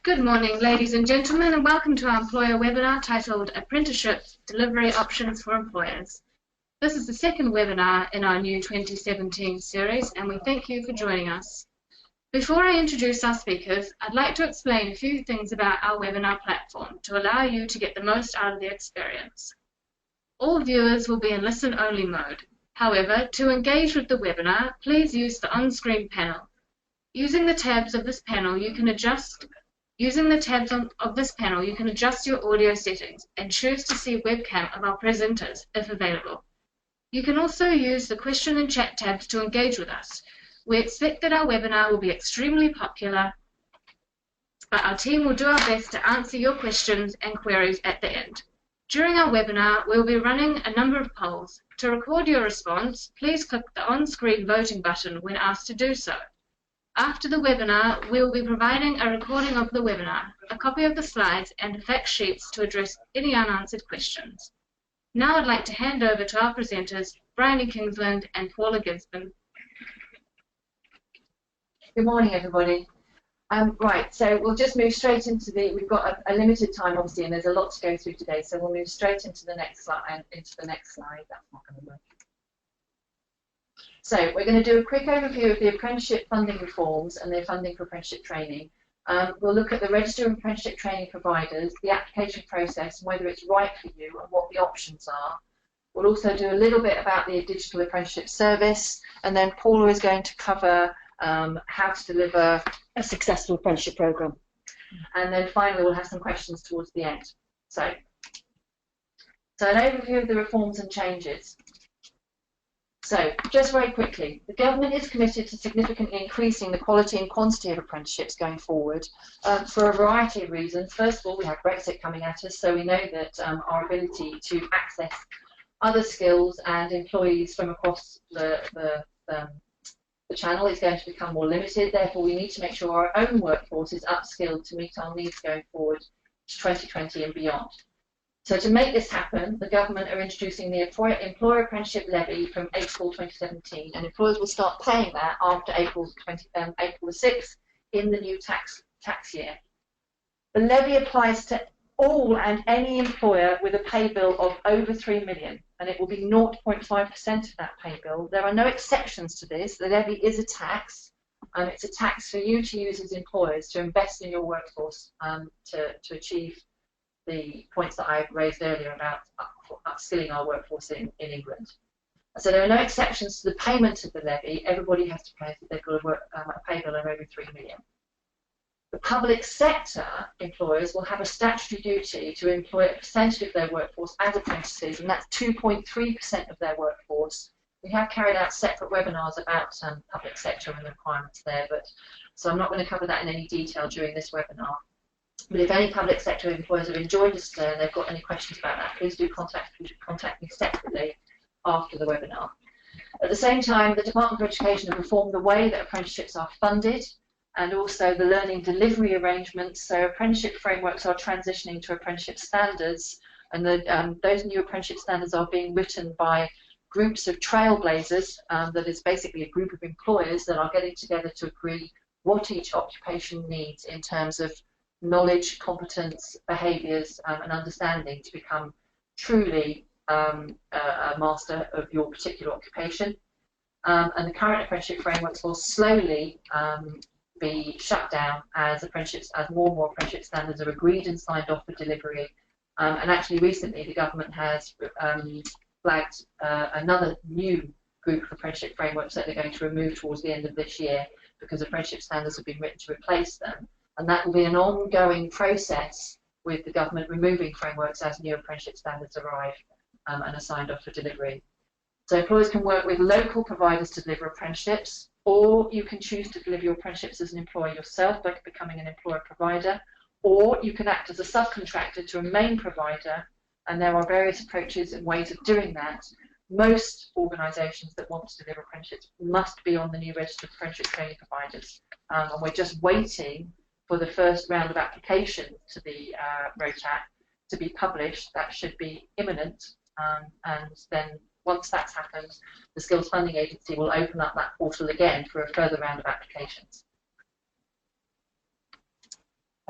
Good morning, ladies and gentlemen, and welcome to our employer webinar titled Apprenticeship Delivery Options for Employers. This is the second webinar in our new 2017 series, and we thank you for joining us. Before I introduce our speakers, I'd like to explain a few things about our webinar platform to allow you to get the most out of the experience. All viewers will be in listen-only mode. However, to engage with the webinar, please use the on-screen panel. Using the tabs of this panel, you can adjust your audio settings and choose to see webcam of our presenters if available. You can also use the question and chat tabs to engage with us. We expect that our webinar will be extremely popular, but our team will do our best to answer your questions and queries at the end. During our webinar, we will be running a number of polls. To record your response, please click the on-screen voting button when asked to do so. After the webinar, we will be providing a recording of the webinar, a copy of the slides, and fact sheets to address any unanswered questions. Now I'd like to hand over to our presenters, Bryony Kingsland and Paula Gisborne. Good morning, everybody. Right, so we'll just move straight into we've got a limited time, obviously, and there's a lot to go through today, so we'll move straight into the next slide. That's not going to work. So we're going to do a quick overview of the apprenticeship funding reforms and their funding for apprenticeship training. We'll look at the register of apprenticeship training providers, the application process, and whether it's right for you and what the options are. We'll also do a little bit about the Digital Apprenticeship Service, and then Paula is going to cover how to deliver a successful apprenticeship program. And then finally we'll have some questions towards the end. So an overview of the reforms and changes. So, just very quickly, the government is committed to significantly increasing the quality and quantity of apprenticeships going forward for a variety of reasons. First of all, we have Brexit coming at us, so we know that our ability to access other skills and employees from across the channel is going to become more limited. Therefore, we need to make sure our own workforce is upskilled to meet our needs going forward to 2020 and beyond. So to make this happen, the government are introducing the Employer Apprenticeship Levy from April 2017, and employers will start paying that after April the 6th in the new tax year. The levy applies to all and any employer with a pay bill of over 3 million, and it will be 0.5% of that pay bill. There are no exceptions to this. The levy is a tax, and it's a tax for you to use as employers to invest in your workforce to achieve the points that I raised earlier about upskilling our workforce in England. So there are no exceptions to the payment of the levy. Everybody has to pay if they've got a pay bill of over 3 million. The public sector employers will have a statutory duty to employ a percentage of their workforce as apprentices, and that's 2.3% of their workforce. We have carried out separate webinars about public sector and the requirements there, so I'm not going to cover that in any detail during this webinar. But if any public sector employers have enjoyed us today and they've got any questions about that, please do contact me separately after the webinar. At the same time, the Department for Education have reformed the way that apprenticeships are funded and also the learning delivery arrangements. So apprenticeship frameworks are transitioning to apprenticeship standards, and those new apprenticeship standards are being written by groups of trailblazers, that is basically a group of employers that are getting together to agree what each occupation needs in terms of knowledge, competence, behaviours, and understanding to become truly a master of your particular occupation. And the current apprenticeship frameworks will slowly be shut down as more and more apprenticeship standards are agreed and signed off for delivery. And actually recently the government has flagged another new group of apprenticeship frameworks that they're going to remove towards the end of this year because apprenticeship standards have been written to replace them. And that will be an ongoing process with the government removing frameworks as new apprenticeship standards arrive and are signed off for delivery. So employers can work with local providers to deliver apprenticeships, or you can choose to deliver your apprenticeships as an employer yourself by becoming an employer provider, or you can act as a subcontractor to a main provider, and there are various approaches and ways of doing that. Most organisations that want to deliver apprenticeships must be on the new register of apprenticeship training providers, and we're just waiting for the first round of application to the RoATP to be published. That should be imminent, and then once that's happened, the Skills Funding Agency will open up that portal again for a further round of applications.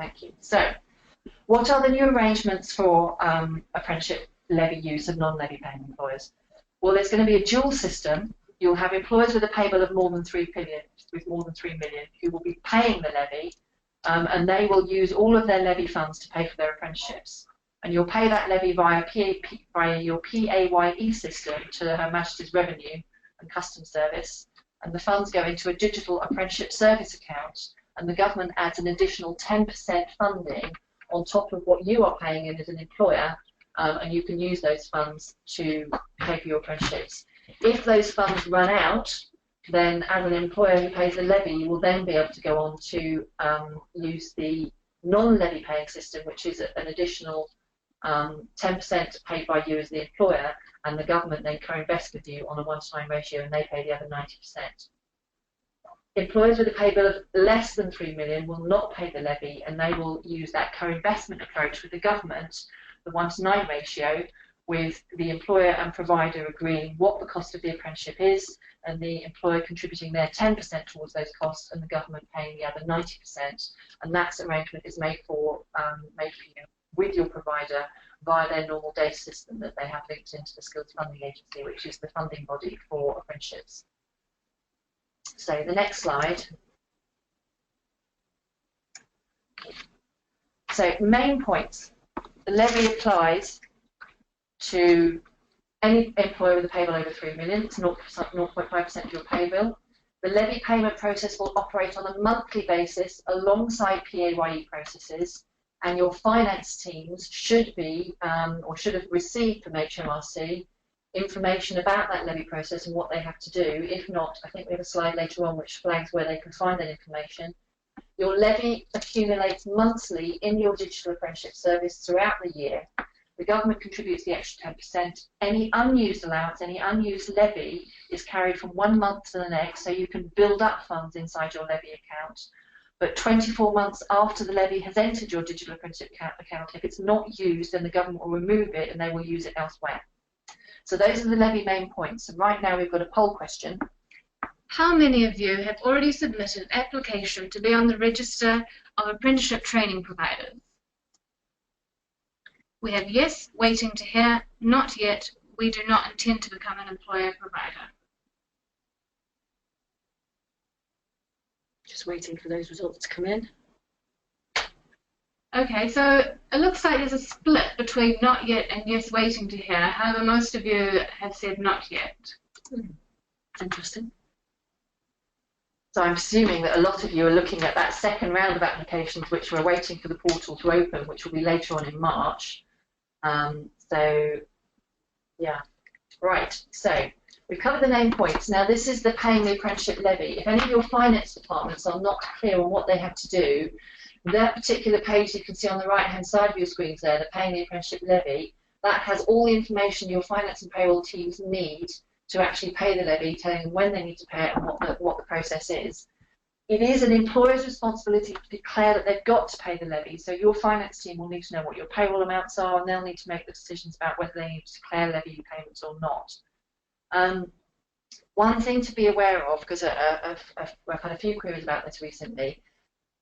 Thank you. So, what are the new arrangements for apprenticeship levy use of non-levy paying employers? Well, there's going to be a dual system. You'll have employers with a pay bill of more than 3 million who will be paying the levy, and they will use all of their levy funds to pay for their apprenticeships. And you'll pay that levy via your PAYE system to Her Majesty's Revenue and Customs Service, and the funds go into a digital Apprenticeship Service account, and the government adds an additional 10% funding on top of what you are paying in as an employer, and you can use those funds to pay for your apprenticeships. If those funds run out, then as an employer who pays the levy, you will then be able to go on to use the non-levy paying system, which is an additional 10% paid by you as the employer, and the government then co-invests with you on a one-to-9 ratio, and they pay the other 90%. Employers with a pay bill of less than 3 million will not pay the levy, and they will use that co-investment approach with the government, the 1-to-9 ratio, with the employer and provider agreeing what the cost of the apprenticeship is, and the employer contributing their 10% towards those costs, and the government paying the other 90%. And that arrangement is made for you with your provider via their normal data system that they have linked into the Skills Funding Agency, which is the funding body for apprenticeships. So the next slide. So main points. The levy applies to any employer with a pay bill over 3 million. It's 0.5% of your pay bill. The levy payment process will operate on a monthly basis alongside PAYE processes, and your finance teams should be or should have received from HMRC information about that levy process and what they have to do. If not, I think we have a slide later on which flags where they can find that information. Your levy accumulates monthly in your digital apprenticeship service throughout the year. The government contributes the extra 10%. Any unused allowance, any unused levy is carried from 1 month to the next, so you can build up funds inside your levy account. But 24 months after the levy has entered your digital apprenticeship account, if it's not used, then the government will remove it and they will use it elsewhere. So those are the levy main points. And right now we've got a poll question. How many of you have already submitted an application to be on the register of apprenticeship training providers? We have yes, waiting to hear, not yet, we do not intend to become an employer provider. Just waiting for those results to come in. Okay, so it looks like there's a split between not yet and yes, waiting to hear. However, most of you have said not yet. Interesting. So I'm assuming that a lot of you are looking at that second round of applications which we're waiting for the portal to open, which will be later on in March. So, yeah. Right, so we've covered the main points. Now this is the paying the apprenticeship levy. If any of your finance departments are not clear on what they have to do, that particular page you can see on the right-hand side of your screens there, the paying the apprenticeship levy, that has all the information your finance and payroll teams need to actually pay the levy, telling them when they need to pay it and what the process is. It is an employer's responsibility to declare that they've got to pay the levy, so your finance team will need to know what your payroll amounts are, and they'll need to make the decisions about whether they need to declare levy payments or not. One thing to be aware of, because I've had a few queries about this recently,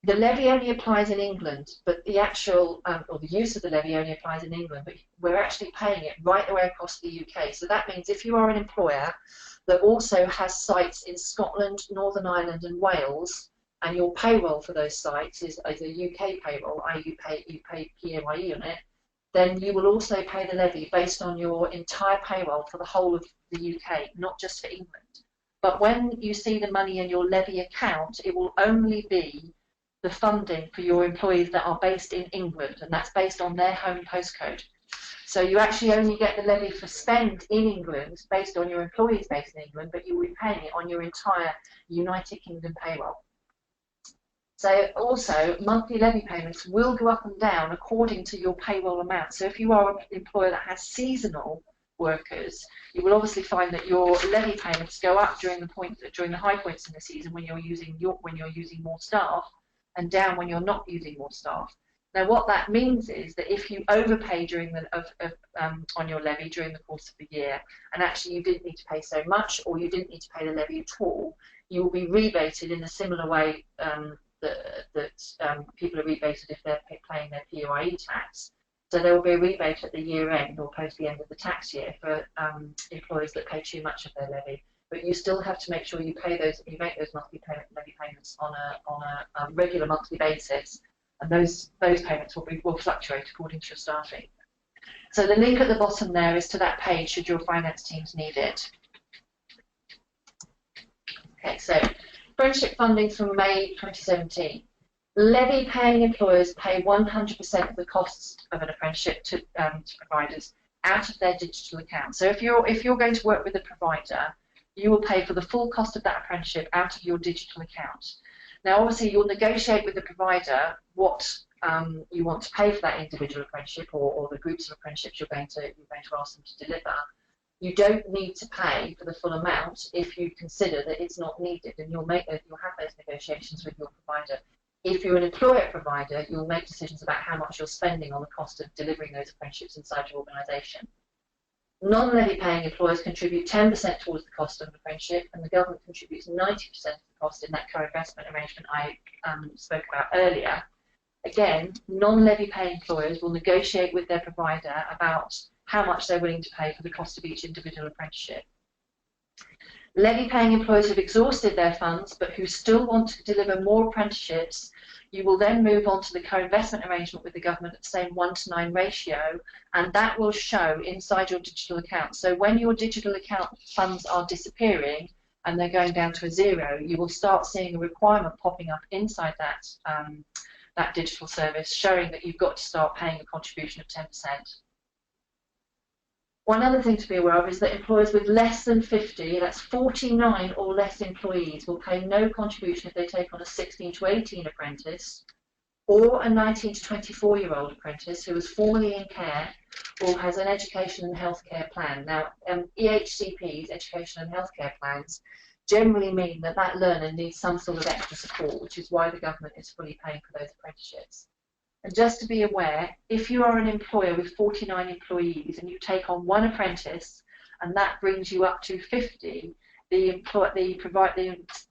the levy only applies in England, but the actual, or the use of the levy only applies in England, but we're actually paying it right the way across the UK. So that means if you are an employer that also has sites in Scotland, Northern Ireland and Wales, and your payroll for those sites is a UK payroll, i.e. you pay PAYE on it, then you will also pay the levy based on your entire payroll for the whole of the UK, not just for England. But when you see the money in your levy account, it will only be the funding for your employees that are based in England, and that's based on their home postcode. So you actually only get the levy for spend in England based on your employees based in England, but you will be paying it on your entire United Kingdom payroll. So also, monthly levy payments will go up and down according to your payroll amount. So if you are an employer that has seasonal workers, you will obviously find that your levy payments go up during the high points in the season when you're using more staff, and down when you're not using more staff. Now, what that means is that if you overpay during on your levy during the course of the year, and actually you didn't need to pay so much, or you didn't need to pay the levy at all, you will be rebated in a similar way that people are rebated if they're paying their PAYE tax. So there will be a rebate at the year end or post the end of the tax year for employers that pay too much of their levy. But you still have to make sure you make those monthly levy payments on a regular monthly basis, and those payments will fluctuate according to your staffing. So the link at the bottom there is to that page should your finance teams need it. Okay, so apprenticeship funding from May 2017. Levy-paying employers pay 100% of the costs of an apprenticeship to providers out of their digital account. So if you're going to work with a provider, you will pay for the full cost of that apprenticeship out of your digital account. Now, obviously, you'll negotiate with the provider what you want to pay for that individual apprenticeship or the groups of apprenticeships you're going to ask them to deliver. You don't need to pay for the full amount if you consider that it's not needed, and you'll have those negotiations with your provider. If you're an employer provider, you'll make decisions about how much you're spending on the cost of delivering those apprenticeships inside your organisation. Non-levy paying employers contribute 10% towards the cost of an apprenticeship, and the government contributes 90% of the cost in that co-investment arrangement I spoke about earlier. Again, non-levy paying employers will negotiate with their provider about how much they're willing to pay for the cost of each individual apprenticeship. Levy-paying employers who have exhausted their funds but who still want to deliver more apprenticeships, you will then move on to the co-investment arrangement with the government at the same 1:9 ratio, and that will show inside your digital account. So when your digital account funds are disappearing and they're going down to a zero, you will start seeing a requirement popping up inside that digital service showing that you've got to start paying a contribution of 10%. One other thing to be aware of is that employers with less than 50, that's 49 or less employees, will pay no contribution if they take on a 16 to 18 apprentice or a 19 to 24-year-old apprentice who is formerly in care or has an education and healthcare plan. Now, EHCPs, education and healthcare plans, generally mean that that learner needs some sort of extra support, which is why the government is fully paying for those apprenticeships. And just to be aware, if you are an employer with 49 employees and you take on one apprentice and that brings you up to 50, the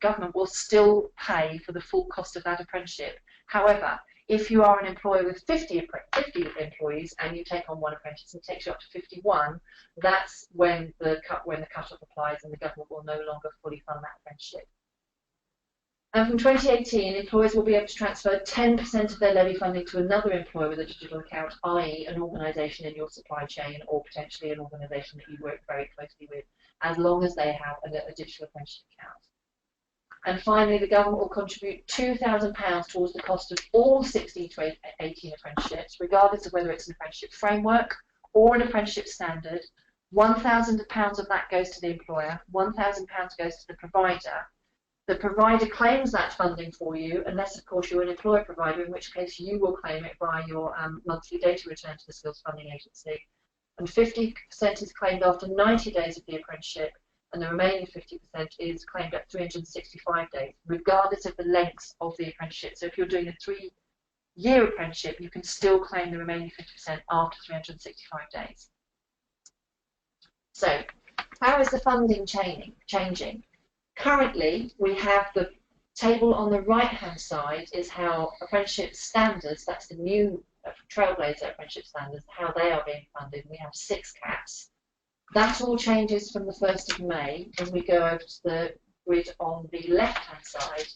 government will still pay for the full cost of that apprenticeship. However, if you are an employer with 50 employees and you take on one apprentice and it takes you up to 51, that's when the cut-off applies and the government will no longer fully fund that apprenticeship. And from 2018, employers will be able to transfer 10% of their levy funding to another employer with a digital account, i.e. an organisation in your supply chain or potentially an organisation that you work very closely with, as long as they have a digital apprenticeship account. And finally, the government will contribute £2,000 towards the cost of all 16 to 18 apprenticeships, regardless of whether it's an apprenticeship framework or an apprenticeship standard. £1,000 of that goes to the employer, £1,000 goes to the provider. The provider claims that funding for you, unless, of course, you're an employer provider, in which case you will claim it via your monthly data return to the Skills Funding Agency. And 50% is claimed after 90 days of the apprenticeship, and the remaining 50% is claimed at 365 days, regardless of the length of the apprenticeship. So if you're doing a 3-year apprenticeship, you can still claim the remaining 50% after 365 days. So, how is the funding changing? Currently, we have the table on the right-hand side is how apprenticeship standards, that's the new Trailblazer apprenticeship standards, how they are being funded. We have 6 caps. That all changes from the 1st of May when we go over to the grid on the left-hand side,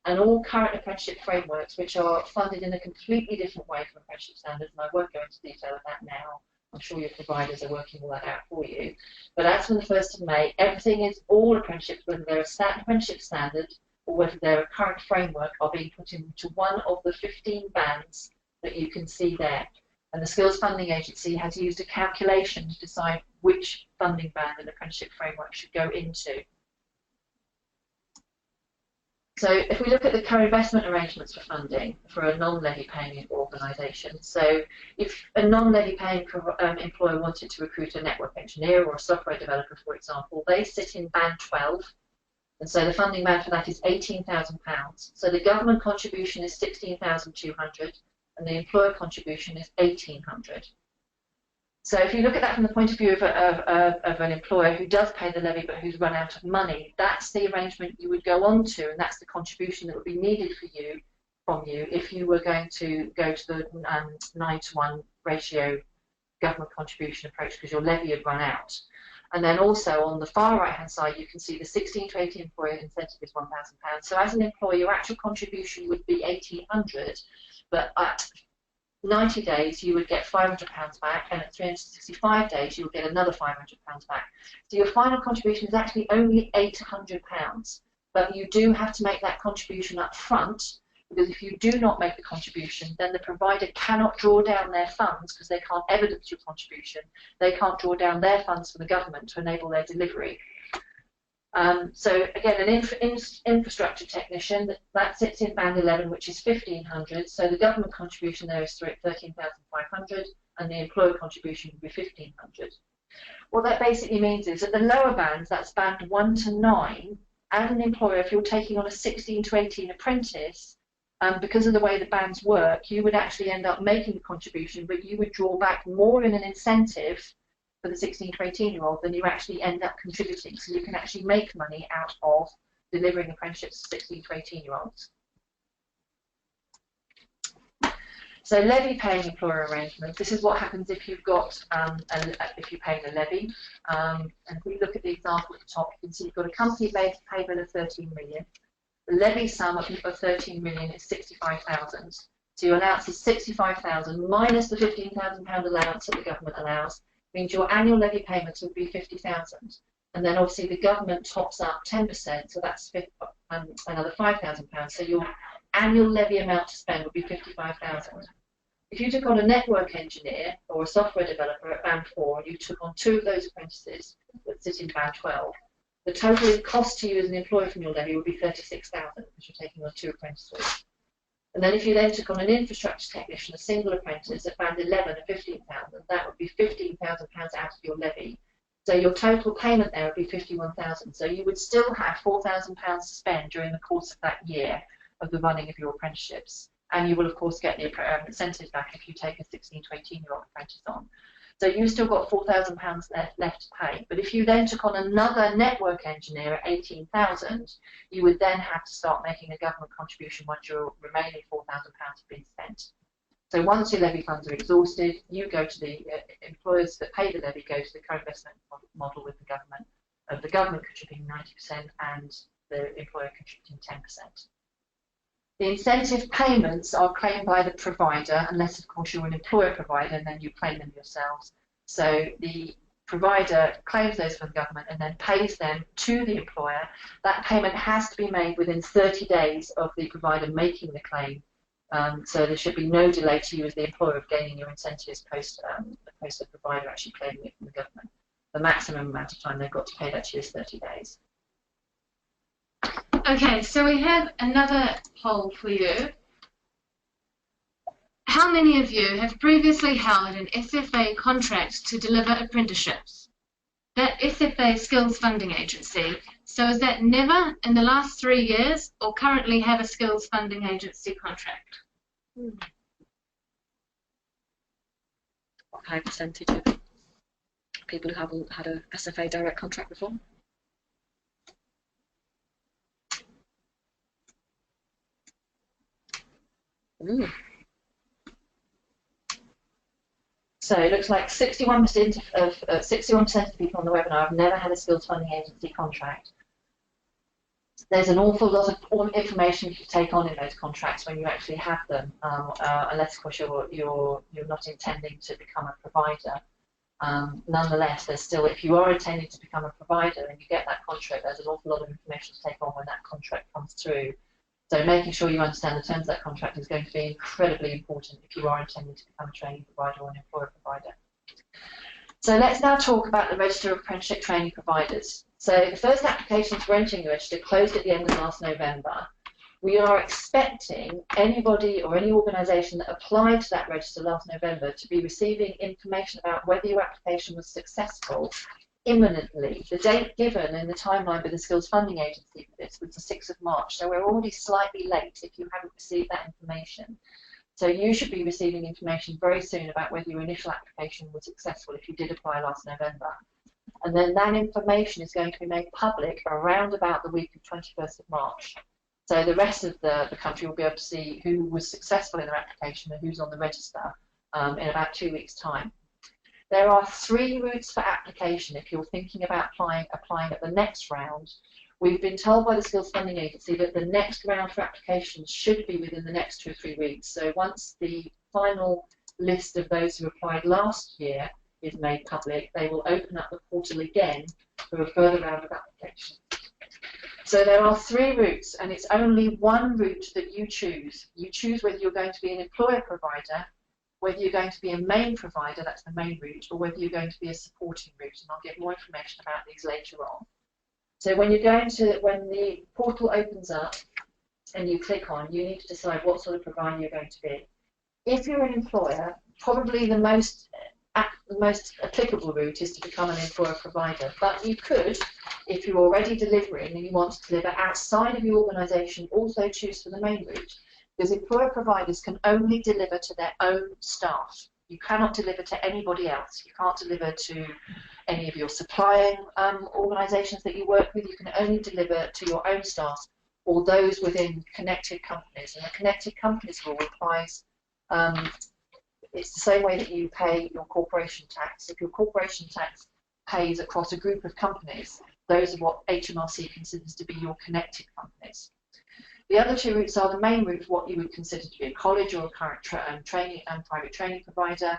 and all current apprenticeship frameworks, which are funded in a completely different way from apprenticeship standards, and I won't go into detail of that now. I'm sure your providers are working all that out for you. But as from the 1st of May, everything is all apprenticeships, whether they're a apprenticeship standard or whether they're a current framework, are being put into one of the 15 bands that you can see there. And the Skills Funding Agency has used a calculation to decide which funding band an apprenticeship framework should go into. So if we look at the co-investment arrangements for funding for a non-levy paying organisation, so if a non-levy paying employer wanted to recruit a network engineer or a software developer, for example, they sit in band 12, and so the funding band for that is £18,000. So the government contribution is £16,200 and the employer contribution is £1,800. So if you look at that from the point of view of an employer who does pay the levy but who's run out of money, that's the arrangement you would go on to, and that's the contribution that would be needed for you from you if you were going to go to the 9-to-1 ratio government contribution approach because your levy had run out. And then also on the far right hand side you can see the 16 to 18 employer incentive is £1,000. So as an employer your actual contribution would be £1,800, but at 90 days you would get £500 back, and at 365 days you would get another £500 back. So your final contribution is actually only £800, but you do have to make that contribution up front, because if you do not make the contribution, then the provider cannot draw down their funds because they can't evidence your contribution. They can't draw down their funds from the government to enable their delivery. So again, an infrastructure technician, that sits in band 11, which is 1,500. So the government contribution there is 13,500, and the employer contribution would be 1,500. What that basically means is that the lower bands, that's band 1 to 9, as an employer, if you're taking on a 16 to 18 apprentice, because of the way the bands work, you would actually end up making the contribution, but you would draw back more in an incentive for the 16 to 18-year-old than you actually end up contributing. So you can actually make money out of delivering apprenticeships to 16 to 18-year-olds. So levy paying employer arrangements. This is what happens if you've got if you're paying a levy. And if we look at the example at the top, you can see you've got a company-based pay bill of 13 million. The levy sum of 13 million is 65,000. So your allowance is 65,000 minus the £15,000 allowance that the government allows, means your annual levy payments would be 50,000. And then obviously the government tops up 10%, so that's another £5,000. So your annual levy amount to spend would be 55,000. If you took on a network engineer or a software developer at band 4 and you took on 2 of those apprentices that sit in band 12, the total cost to you as an employer from your levy would be 36,000 because you're taking on 2 apprentices. And then if you then took on an infrastructure technician, a single apprentice at band 11 at 15,000, that would be £15,000 out of your levy. So your total payment there would be 51,000. So you would still have £4,000 to spend during the course of that year of the running of your apprenticeships. And you will of course get the incentives back if you take a 16 to 18-year-old apprentice on. So you've still got £4,000 left to pay. But if you then took on another network engineer at 18,000, you would then have to start making a government contribution once your remaining £4,000 have been spent. So once your levy funds are exhausted, you go to the employers that pay the levy, go to the co-investment model with the government contributing 90% and the employer contributing 10%. The incentive payments are claimed by the provider, unless of course you're an employer provider and then you claim them yourselves. So the provider claims those from the government and then pays them to the employer. That payment has to be made within 30 days of the provider making the claim. So there should be no delay to you as the employer of gaining your incentives post the provider actually claiming it from the government. The maximum amount of time they've got to pay that to you is 30 days. Okay, so we have another poll for you. How many of you have previously held an SFA contract to deliver apprenticeships? That SFA skills funding agency. So is that never in the last 3 years or currently have a skills funding agency contract? What high percentage of people who haven't had a SFA direct contract before? So it looks like 61% of 61% of people on the webinar have never had a skills funding agency contract. There's an awful lot of information you can take on in those contracts when you actually have them, unless of course you're not intending to become a provider. Nonetheless, there's still, if you are intending to become a provider and you get that contract, there's an awful lot of information to take on when that contract comes through. So making sure you understand the terms of that contract is going to be incredibly important if you are intending to become a training provider or an employer provider. So let's now talk about the Register of Apprenticeship Training Providers. So the first applications for entering the register closed at the end of last November. We are expecting anybody or any organisation that applied to that register last November to be receiving information about whether your application was successful imminently. The date given in the timeline by the Skills Funding Agency for this was the 6th of March, so we're already slightly late if you haven't received that information. So you should be receiving information very soon about whether your initial application was successful if you did apply last November. And then that information is going to be made public around about the week of 21st of March. So the rest of the country will be able to see who was successful in their application and who's on the register in about 2 weeks' time. There are 3 routes for application if you're thinking about applying at the next round. We've been told by the Skills Funding Agency that the next round for applications should be within the next 2 or 3 weeks. So once the final list of those who applied last year is made public, they will open up the portal again for a further round of applications. So there are 3 routes, and it's only one route that you choose. You choose whether you're going to be an employer provider, whether you're going to be a main provider, that's the main route, or whether you're going to be a supporting route, and I'll get more information about these later on. So when the portal opens up and you click on, you need to decide what sort of provider you're going to be. If you're an employer, probably the most applicable route is to become an employer provider, but you could, if you're already delivering and you want to deliver outside of your organisation, also choose for the main route, because employer providers can only deliver to their own staff. You cannot deliver to anybody else. You can't deliver to any of your supplying organisations that you work with. You can only deliver to your own staff or those within connected companies. And the connected companies rule applies. It's the same way that you pay your corporation tax. If your corporation tax pays across a group of companies, those are what HMRC considers to be your connected companies. The other 2 routes are the main route, what you would consider to be a college or a current training and private training provider.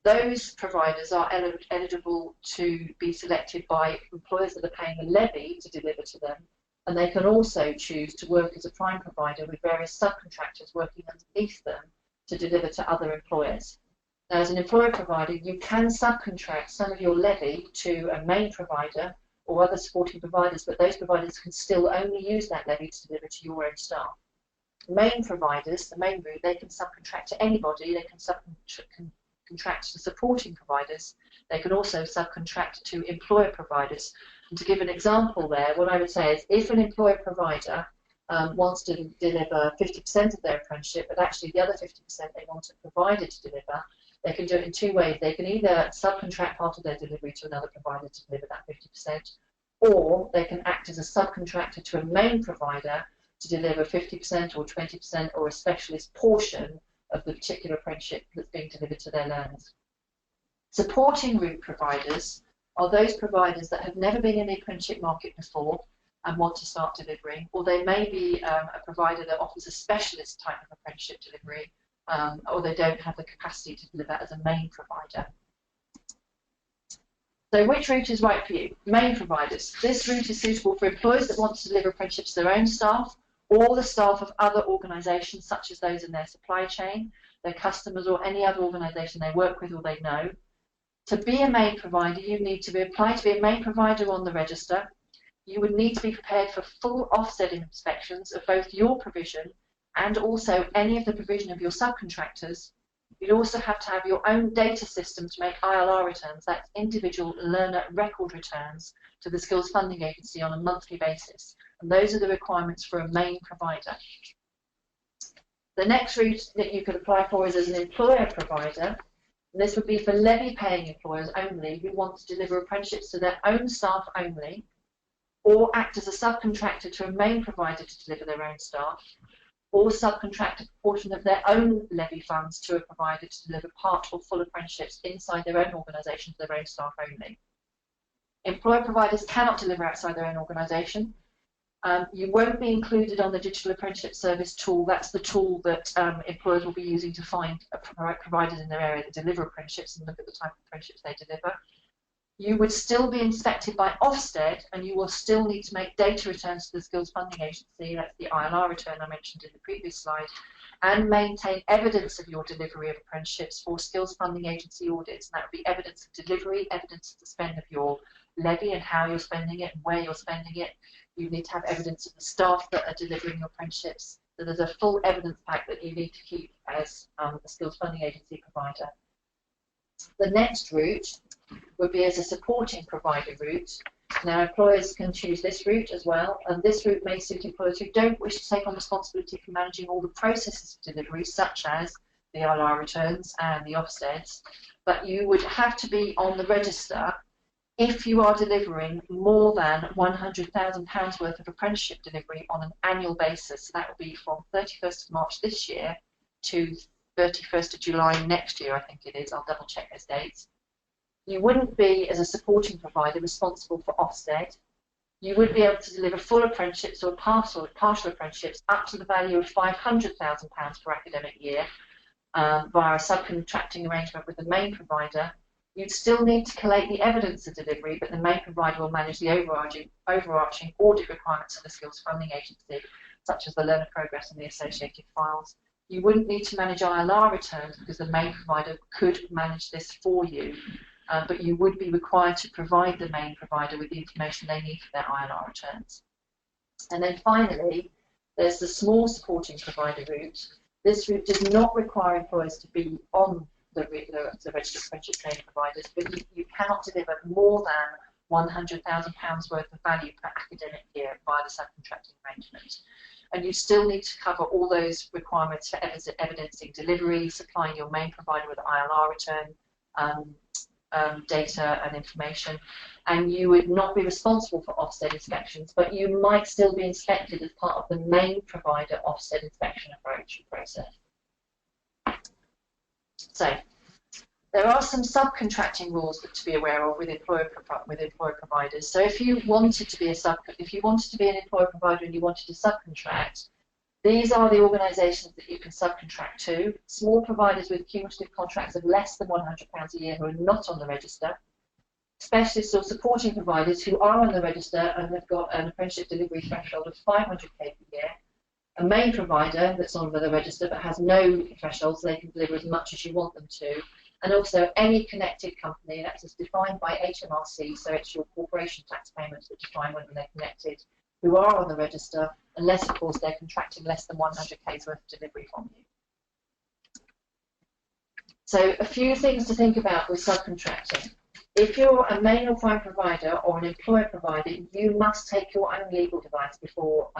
Those providers are eligible to be selected by employers that are paying a levy to deliver to them, and they can also choose to work as a prime provider with various subcontractors working underneath them to deliver to other employers. Now, as an employer provider, you can subcontract some of your levy to a main provider or other supporting providers, but those providers can still only use that levy to deliver to your own staff. Main providers, the main route, they can subcontract to anybody. They can subcontract to supporting providers. They can also subcontract to employer providers. And to give an example there, what I would say is if an employer provider wants to deliver 50% of their apprenticeship, but actually the other 50% they want a provider to deliver, they can do it in 2 ways. They can either subcontract part of their delivery to another provider to deliver that 50%, or they can act as a subcontractor to a main provider to deliver 50% or 20% or a specialist portion of the particular apprenticeship that's being delivered to their learners. Supporting route providers are those providers that have never been in the apprenticeship market before and want to start delivering, or they may be a provider that offers a specialist type of apprenticeship delivery, or they don't have the capacity to deliver as a main provider. So which route is right for you? Main providers. This route is suitable for employers that want to deliver apprenticeships to their own staff or the staff of other organisations such as those in their supply chain, their customers, or any other organisation they work with or they know. To be a main provider, you need to apply to be a main provider on the register. You would need to be prepared for full offsetting inspections of both your provision and also any of the provision of your subcontractors. You'd also have to have your own data system to make ILR returns, that's individual learner record returns, to the Skills Funding Agency on a monthly basis. And those are the requirements for a main provider. The next route that you could apply for is as an employer provider. And this would be for levy-paying employers only who want to deliver apprenticeships to their own staff only, or act as a subcontractor to a main provider to deliver their own staff, or subcontract a proportion of their own levy funds to a provider to deliver part or full apprenticeships inside their own organisation to their own staff only. Employer providers cannot deliver outside their own organisation. You won't be included on the Digital Apprenticeship Service tool. That's the tool that employers will be using to find providers in their area that deliver apprenticeships and look at the type of apprenticeships they deliver. You would still be inspected by Ofsted, and you will still need to make data returns to the Skills Funding Agency, that's the ILR return I mentioned in the previous slide, and maintain evidence of your delivery of apprenticeships for Skills Funding Agency audits. And that would be evidence of delivery, evidence of the spend of your levy and how you're spending it and where you're spending it. You need to have evidence of the staff that are delivering your apprenticeships. So there's a full evidence pack that you need to keep as the Skills Funding Agency provider. The next route would be as a supporting provider route. Now, employers can choose this route as well, and this route may suit employers who don't wish to take on responsibility for managing all the processes of delivery, such as the ILR returns and the Ofsteds, but you would have to be on the register if you are delivering more than £100,000 worth of apprenticeship delivery on an annual basis. So that will be from 31st of March this year to 31st of July next year, I think it is. I'll double check those dates. You wouldn't be, as a supporting provider, responsible for Ofsted. You would be able to deliver full apprenticeships or partial apprenticeships up to the value of £500,000 per academic year via a subcontracting arrangement with the main provider. You'd still need to collate the evidence of delivery, but the main provider will manage the overarching audit requirements of the Skills Funding Agency, such as the learner progress and the associated files. You wouldn't need to manage ILR returns because the main provider could manage this for you, but you would be required to provide the main provider with the information they need for their ILR returns. And then finally, there's the small supporting provider route. This route does not require employers to be on the registered apprenticeship training providers, but you cannot deliver more than £100,000 worth of value per academic year via the subcontracting arrangement. And you still need to cover all those requirements for evidencing delivery, supplying your main provider with ILR return data and information, and you would not be responsible for Ofsted inspections, but you might still be inspected as part of the main provider Ofsted inspection process. So there are some subcontracting rules to be aware of with employer providers. So if you wanted to be an employer provider and you wanted to subcontract, these are the organisations that you can subcontract to. Small providers with cumulative contracts of less than £100 a year who are not on the register. Specialists or supporting providers who are on the register and have got an apprenticeship delivery threshold of 500k per year. A main provider that's on the register but has no threshold, so they can deliver as much as you want them to. And also any connected company, that's as defined by HMRC, so it's your corporation tax payments that define whether they're connected, who are on the register, unless, of course, they're contracting less than 100k's worth of delivery from you. So a few things to think about with subcontracting. If you're a main or prime provider or an employer provider, you must take your own legal advice before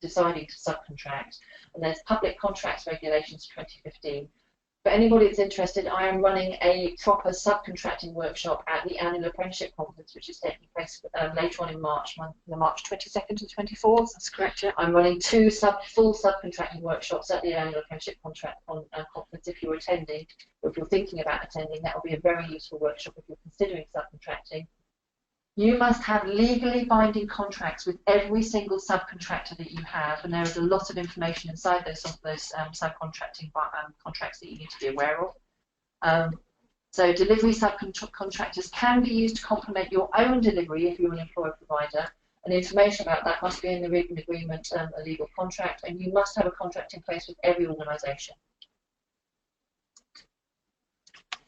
deciding to subcontract. And there's Public Contracts Regulations 2015. For anybody that's interested, I am running a proper subcontracting workshop at the annual Apprenticeship Conference, which is taking place later on in March, March 22nd to 24th. That's correct, yeah. I'm running two full subcontracting workshops at the annual Apprenticeship Conference. If you're attending, or if you're thinking about attending, that will be a very useful workshop if you're considering subcontracting. You must have legally binding contracts with every single subcontractor that you have, and there is a lot of information inside those subcontracting contracts that you need to be aware of. So delivery subcontractors can be used to complement your own delivery if you're an employer provider, and information about that must be in the written agreement, a legal contract, and you must have a contract in place with every organisation.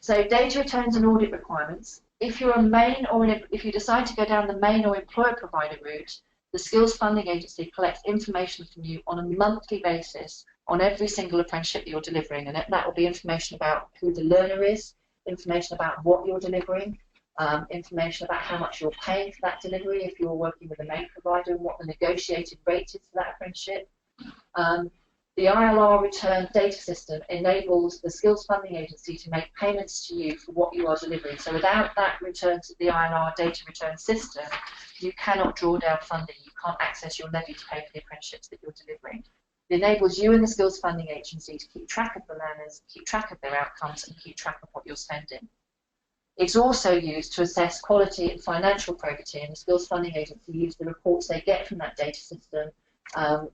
So data returns and audit requirements. If you're a main or if you decide to go down the main or employer provider route, the Skills Funding Agency collects information from you on a monthly basis on every single apprenticeship that you're delivering, and that will be information about who the learner is, information about what you're delivering, information about how much you're paying for that delivery if you're working with a main provider, and what the negotiated rate is for that apprenticeship. The ILR return data system enables the Skills Funding Agency to make payments to you for what you are delivering. So without that return to the ILR data return system, you cannot draw down funding. You can't access your levy to pay for the apprenticeships that you're delivering. It enables you and the Skills Funding Agency to keep track of the learners, keep track of their outcomes, and keep track of what you're spending. It's also used to assess quality and financial probity, and the Skills Funding Agency use the reports they get from that data system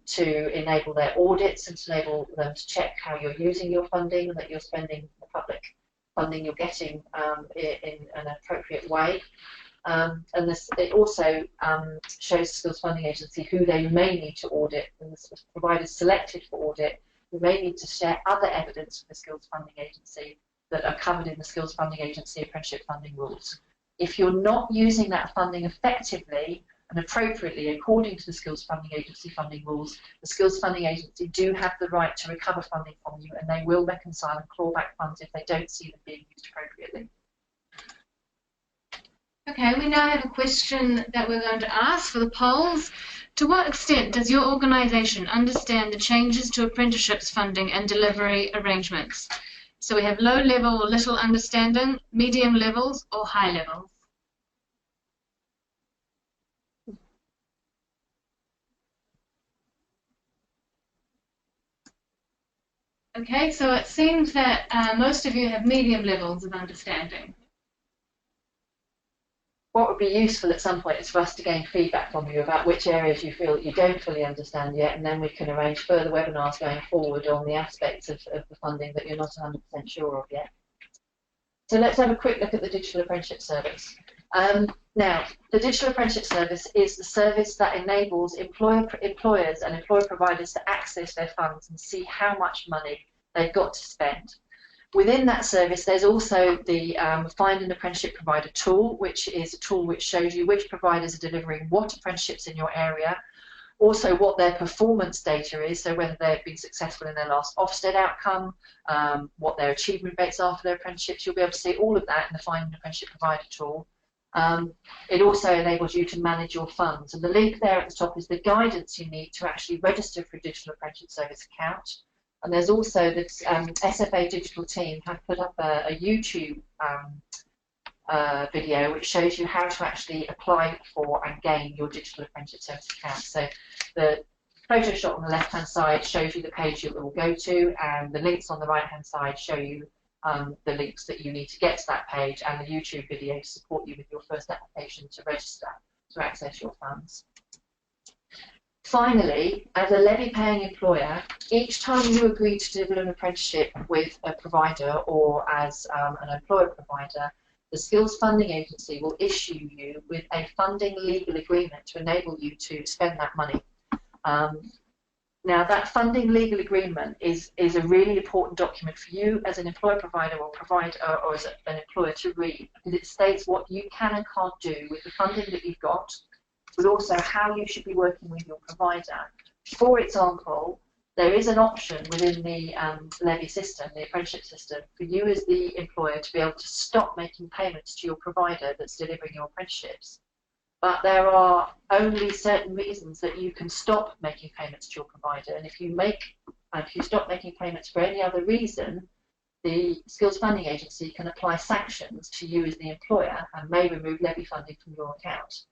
to enable their audits and to enable them to check how you're using your funding and that you're spending the public funding you're getting in an appropriate way. And it also shows the Skills Funding Agency who they may need to audit, and the providers selected for audit who may need to share other evidence with the Skills Funding Agency that are covered in the Skills Funding Agency apprenticeship funding rules. If you're not using that funding effectively and appropriately according to the Skills Funding Agency funding rules, the Skills Funding Agency do have the right to recover funding from you, and they will reconcile and claw back funds if they don't see them being used appropriately. Okay, we now have a question that we're going to ask for the polls. To what extent does your organisation understand the changes to apprenticeships funding and delivery arrangements? So we have low level or little understanding, medium levels, or high levels. Okay, so it seems that most of you have medium levels of understanding. What would be useful at some point is for us to gain feedback from you about which areas you feel that you don't fully understand yet, and then we can arrange further webinars going forward on the aspects of the funding that you're not 100% sure of yet. So let's have a quick look at the Digital Apprenticeship Service. Now, the Digital Apprenticeship Service is the service that enables employers and employer providers to access their funds and see how much money they've got to spend. Within that service, there's also the Find an Apprenticeship Provider tool, which is a tool which shows you which providers are delivering what apprenticeships in your area, also what their performance data is, so whether they've been successful in their last Ofsted outcome, what their achievement rates are for their apprenticeships. You'll be able to see all of that in the Find an Apprenticeship Provider tool. It also enables you to manage your funds, and the link there at the top is the guidance you need to actually register for a Digital Apprenticeship Service account. And there's also the SFA digital team have put up a YouTube video which shows you how to actually apply for and gain your Digital Apprenticeship Service account. So the photo shot on the left-hand side shows you the page you will go to, and the links on the right-hand side show you the links that you need to get to that page, and the YouTube video to support you with your first application to register to access your funds. Finally, as a levy-paying employer, each time you agree to deliver an apprenticeship with a provider or as an employer provider, the Skills Funding Agency will issue you with a funding legal agreement to enable you to spend that money. Now, that funding legal agreement is a really important document for you as an employer provider or as an employer to read, because it states what you can and can't do with the funding that you've got, but also how you should be working with your provider. For example, there is an option within the levy system, the apprenticeship system, for you as the employer to be able to stop making payments to your provider that's delivering your apprenticeships. But there are only certain reasons that you can stop making payments to your provider, and if you stop making payments for any other reason, the Skills Funding Agency can apply sanctions to you as the employer and may remove levy funding from your account.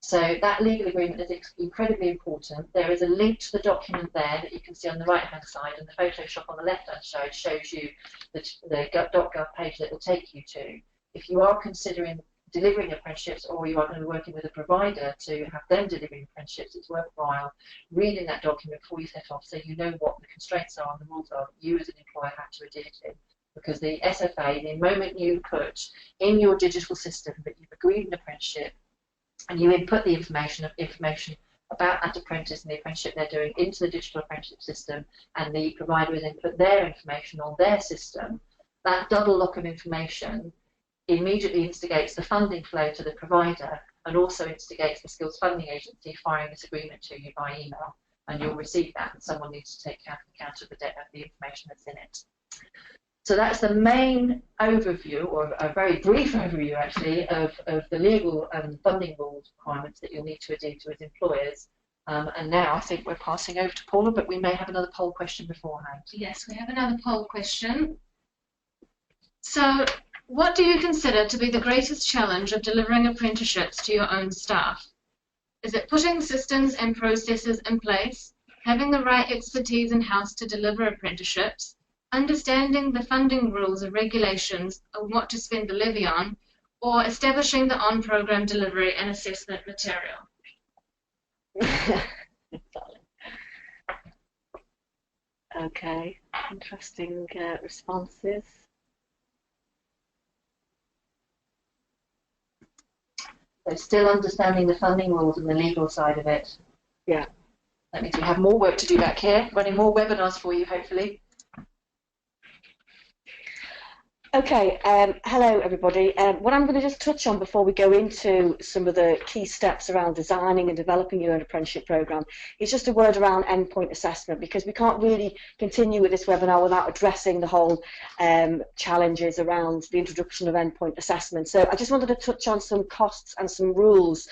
So that legal agreement is incredibly important. There is a link to the document there that you can see on the right-hand side, and the Photoshop on the left-hand side shows you the .gov page that it will take you to. If you are considering delivering apprenticeships, or you are going to be working with a provider to have them delivering apprenticeships, it's worthwhile reading that document before you set off, so you know what the constraints are and the rules are that you as an employer have to adhere to. Because the SFA, the moment you put in your digital system that you've agreed an apprenticeship, and you input the information about that apprentice and the apprenticeship they're doing into the digital apprenticeship system, and the provider has input their information on their system, that double lock of information immediately instigates the funding flow to the provider and also instigates the Skills Funding Agency firing this agreement to you by email, and you'll receive that, and someone needs to take account of the information that's in it. So that's the main overview, or a very brief overview actually, of the legal and funding rules requirements that you'll need to adhere to as employers. And now I think we're passing over to Paula, but we may have another poll question beforehand. Yes, we have another poll question. So, what do you consider to be the greatest challenge of delivering apprenticeships to your own staff? Is it putting systems and processes in place, having the right expertise in-house to deliver apprenticeships, understanding the funding rules and regulations of what to spend the levy on, or establishing the on-program delivery and assessment material? Okay, interesting responses. So still understanding the funding rules and the legal side of it. Yeah. That means we have more work to do back here, running more webinars for you, hopefully. Okay, hello everybody. What I'm going to just touch on before we go into some of the key steps around designing and developing your own apprenticeship programme is just a word around endpoint assessment, because we can't really continue with this webinar without addressing the whole challenges around the introduction of endpoint assessment. So I just wanted to touch on some costs and some rules.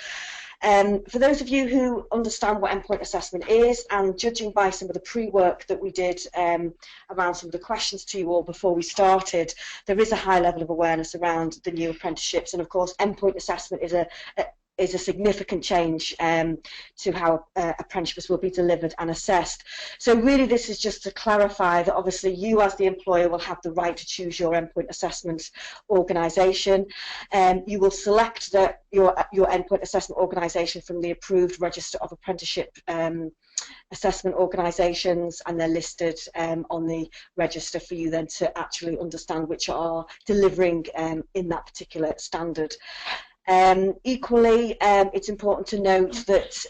For those of you who understand what endpoint assessment is, and judging by some of the pre-work that we did around some of the questions to you all before we started, there is a high level of awareness around the new apprenticeships, and of course endpoint assessment is is a significant change to how apprenticeships will be delivered and assessed. So really this is just to clarify that obviously you as the employer will have the right to choose your endpoint assessment organisation. You will select your endpoint assessment organisation from the approved register of apprenticeship assessment organisations, and they're listed on the register for you then to actually understand which are delivering in that particular standard. Equally, it's important to note that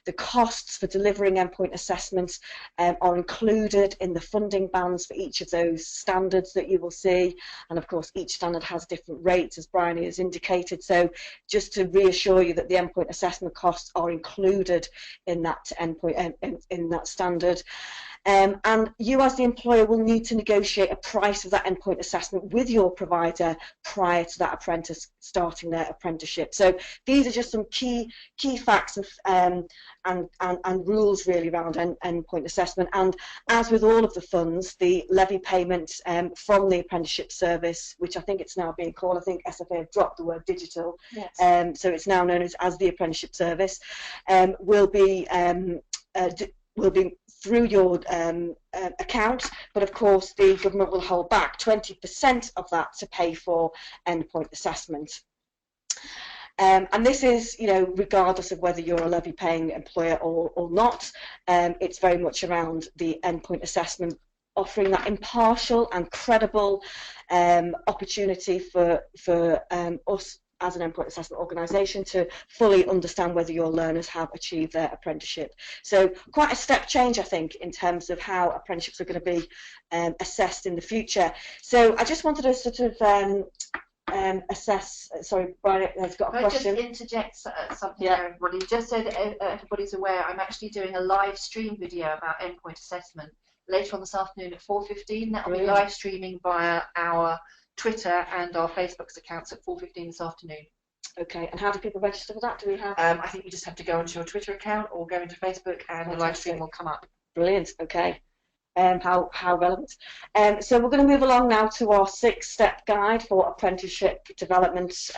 the costs for delivering endpoint assessments are included in the funding bands for each of those standards that you will see, and of course each standard has different rates, as Brian has indicated, so just to reassure you that the endpoint assessment costs are included in that endpoint in that standard. And you as the employer will need to negotiate a price of that endpoint assessment with your provider prior to that apprentice starting their apprenticeship. So these are just some key facts of, and rules really around endpoint assessment. And as with all of the funds, the levy payment from the Apprenticeship Service, which I think it's now being called, I think SFA have dropped the word digital, yes. So it's now known as the Apprenticeship Service, will be through your account, but of course the government will hold back 20% of that to pay for endpoint assessment. And this is, you know, regardless of whether you're a levy-paying employer or not. It's very much around the endpoint assessment, offering that impartial and credible opportunity for us as an endpoint assessment organisation to fully understand whether your learners have achieved their apprenticeship. So quite a step change, I think, in terms of how apprenticeships are going to be assessed in the future. So I just wanted to sort of assess, sorry, Brian has got a question. Can I just interject something there, everybody? Just so that everybody's aware, I'm actually doing a live stream video about endpoint assessment later on this afternoon at 4:15. That will be live streaming via our Twitter and our Facebook's accounts at 4:15 this afternoon. Okay, and how do people register for that? Do we have? I think you just have to go onto your Twitter account or go into Facebook, and the live stream will come up. Brilliant. Okay. How relevant. So we're going to move along now to our 6-step guide for apprenticeship development.